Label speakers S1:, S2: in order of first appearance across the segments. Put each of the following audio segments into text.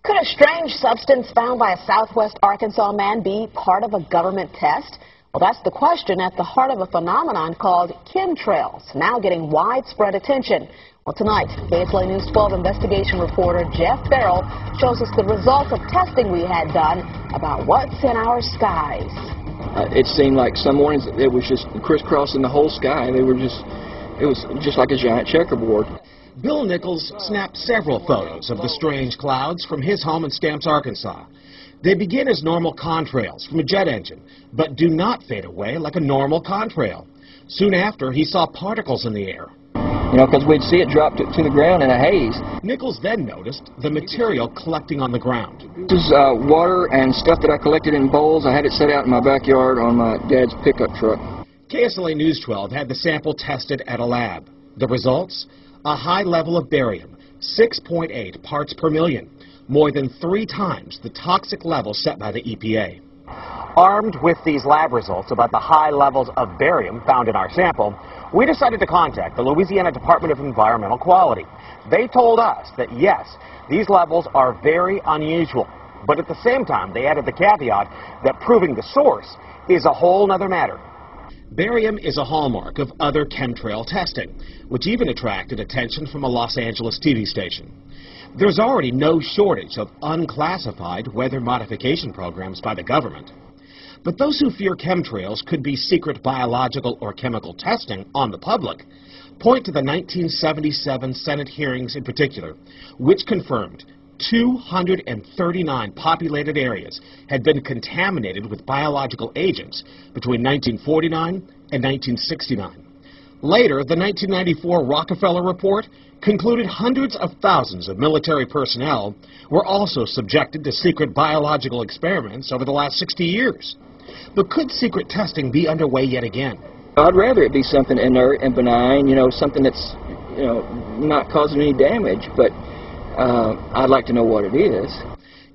S1: Could a strange substance found by a southwest Arkansas man be part of a government test? Well, that's the question at the heart of a phenomenon called chemtrails, now getting widespread attention. Well, tonight, KSLA News 12 investigation reporter Jeff Farrell shows us the results of testing we had done about what's in our skies.
S2: It seemed like some mornings it was just crisscrossing the whole sky. It was just like a giant checkerboard.
S3: Bill Nichols snapped several photos of the strange clouds from his home in Stamps, Arkansas. They begin as normal contrails from a jet engine, but do not fade away like a normal contrail. Soon after, he saw particles in the air.
S2: You know, because we'd see it drop to the ground in a haze.
S3: Nichols then noticed the material collecting on the ground.
S2: This is water and stuff that I collected in bowls. I had it set out in my backyard on my dad's pickup truck.
S3: KSLA News 12 had the sample tested at a lab. The results? A high level of barium, 6.8 parts per million, more than 3 times the toxic level set by the EPA.
S4: Armed with these lab results about the high levels of barium found in our sample, we decided to contact the Louisiana Department of Environmental Quality. They told us that yes, these levels are very unusual, but at the same time they added the caveat that proving the source is a whole nother matter.
S3: Barium is a hallmark of other chemtrail testing, which even attracted attention from a Los Angeles TV station. There's already no shortage of unclassified weather modification programs by the government. But those who fear chemtrails could be secret biological or chemical testing on the public point to the 1977 Senate hearings in particular, which confirmed 239 populated areas had been contaminated with biological agents between 1949 and 1969. Later, the 1994 Rockefeller Report concluded hundreds of thousands of military personnel were also subjected to secret biological experiments over the last 60 years. But could secret testing be underway yet again?
S2: I'd rather it be something inert and benign, you know, something that's, you know, not causing any damage, but I'd like to know what it is.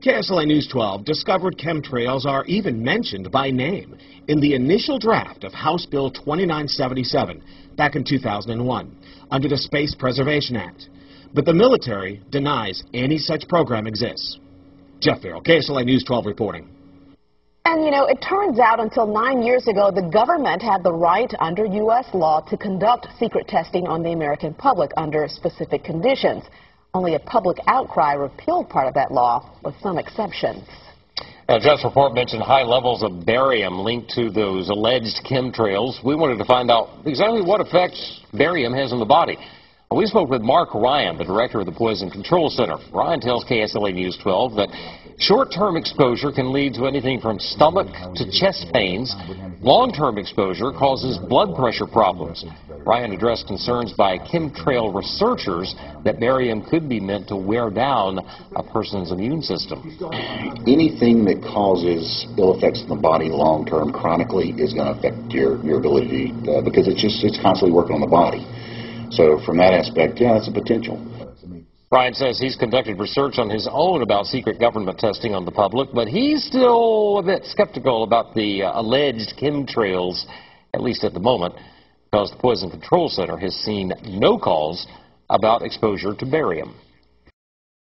S3: KSLA News 12 discovered chemtrails are even mentioned by name in the initial draft of House Bill 2977 back in 2001 under the Space Preservation Act. But the military denies any such program exists. Jeff Farrell, KSLA News 12 reporting.
S1: And, you know, it turns out until 9 years ago, the government had the right under U.S. law to conduct secret testing on the American public under specific conditions. Only a public outcry repealed part of that law, with some exceptions.
S5: Now, Jeff's report mentioned high levels of barium linked to those alleged chemtrails. We wanted to find out exactly what effects barium has on the body. We spoke with Mark Ryan, the director of the Poison Control Center. Ryan tells KSLA News 12 that short-term exposure can lead to anything from stomach to chest pains. Long-term exposure causes blood pressure problems. Ryan addressed concerns by chemtrail researchers that barium could be meant to wear down a person's immune system.
S6: Anything that causes ill effects in the body long-term chronically is going to affect your ability because it's constantly working on the body. So from that aspect, yeah, that's a potential.
S5: Ryan says he's conducted research on his own about secret government testing on the public, but he's still a bit skeptical about the alleged chemtrails, at least at the moment, because the Poison Control Center has seen no calls about exposure to barium.